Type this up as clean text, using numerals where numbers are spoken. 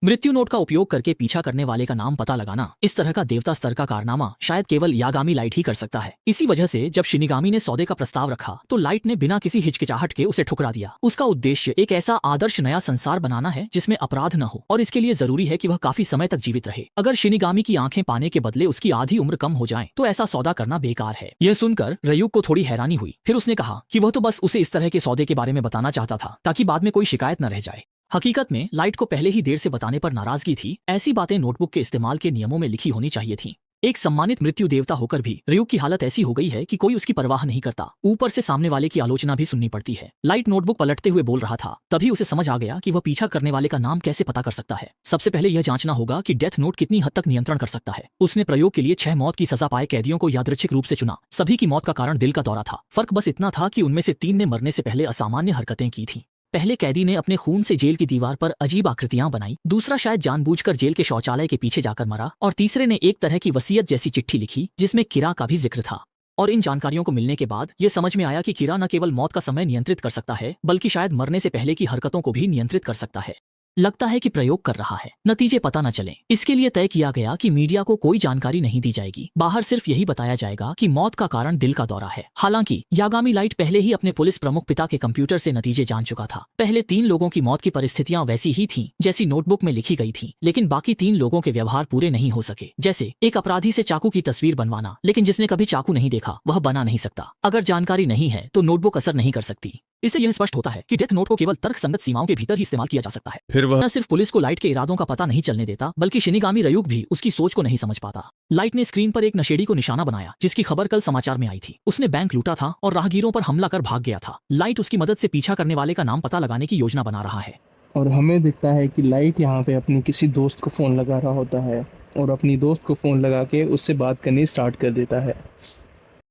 मृत्यु नोट का उपयोग करके पीछा करने वाले का नाम पता लगाना, इस तरह का देवता स्तर का कारनामा शायद केवल यागामी लाइट ही कर सकता है। इसी वजह से जब शिनिगामी ने सौदे का प्रस्ताव रखा तो लाइट ने बिना किसी हिचकिचाहट के उसे ठुकरा दिया। उसका उद्देश्य एक ऐसा आदर्श नया संसार बनाना है जिसमें अपराध न हो, और इसके लिए जरूरी है कि वह काफी समय तक जीवित रहे। अगर शिनिगामी की आंखें पाने के बदले उसकी आधी उम्र कम हो जाए तो ऐसा सौदा करना बेकार है। यह सुनकर रयुक को थोड़ी हैरानी हुई। फिर उसने कहा कि वह तो बस उसे इस तरह के सौदे के बारे में बताना चाहता था ताकि बाद में कोई शिकायत न रह जाए। हकीकत में लाइट को पहले ही देर से बताने पर नाराजगी थी। ऐसी बातें नोटबुक के इस्तेमाल के नियमों में लिखी होनी चाहिए थीं। एक सम्मानित मृत्यु देवता होकर भी रयुक की हालत ऐसी हो गई है कि कोई उसकी परवाह नहीं करता। ऊपर से सामने वाले की आलोचना भी सुननी पड़ती है। लाइट नोटबुक पलटते हुए बोल रहा था। तभी उसे समझ आ गया कि वह पीछा करने वाले का नाम कैसे पता कर सकता है। सबसे पहले यह जांचना होगा कि डेथ नोट कितनी हद तक नियंत्रण कर सकता है। उसने प्रयोग के लिए 6 मौत की सजा पाए कैदियों को यादृच्छिक रूप से चुना। सभी की मौत का कारण दिल का दौरा था। फर्क बस इतना था कि उनमें से 3 ने मरने से पहले असामान्य हरकतें की थीं। पहले कैदी ने अपने खून से जेल की दीवार पर अजीब आकृतियां बनाई, दूसरा शायद जानबूझकर जेल के शौचालय के पीछे जाकर मरा, और तीसरे ने एक तरह की वसीयत जैसी चिट्ठी लिखी जिसमें किरा का भी जिक्र था। और इन जानकारियों को मिलने के बाद यह समझ में आया कि किरा न केवल मौत का समय नियंत्रित कर सकता है बल्कि शायद मरने से पहले की हरकतों को भी नियंत्रित कर सकता है। लगता है कि प्रयोग कर रहा है, नतीजे पता न चले। इसके लिए तय किया गया कि मीडिया को कोई जानकारी नहीं दी जाएगी। बाहर सिर्फ यही बताया जाएगा कि मौत का कारण दिल का दौरा है। हालांकि यागामी लाइट पहले ही अपने पुलिस प्रमुख पिता के कंप्यूटर से नतीजे जान चुका था। पहले 3 लोगों की मौत की परिस्थितियां वैसी ही थीं जैसी नोटबुक में लिखी गई थी, लेकिन बाकी 3 लोगों के व्यवहार पूरे नहीं हो सके। जैसे एक अपराधी से चाकू की तस्वीर बनवाना, लेकिन जिसने कभी चाकू नहीं देखा वह बना नहीं सकता। अगर जानकारी नहीं है तो नोटबुक असर नहीं कर सकती। इससे यह स्पष्ट होता है कि डेथ नोट को केवल तर्कसंगत सीमाओं के भीतर ही इस्तेमाल किया जा सकता है। फिर वह न सिर्फ पुलिस को लाइट के इरादों का पता नहीं चलने देता, बल्कि शिनिगामी रयुक भी उसकी सोच को नहीं समझ पाता। लाइट ने स्क्रीन पर एक नशेड़ी को निशाना बनाया जिसकी खबर कल समाचार में आई थी। उसने बैंक लूटा था और राहगीरों पर हमला कर भाग गया था। लाइट उसकी मदद से पीछा करने वाले का नाम पता लगाने की योजना बना रहा है। और हमें दिखता है कि लाइट यहाँ पे अपनी किसी दोस्त को फ़ोन लगा रहा होता है और अपनी दोस्त को फ़ोन लगा के उससे बात करनी स्टार्ट कर देता है।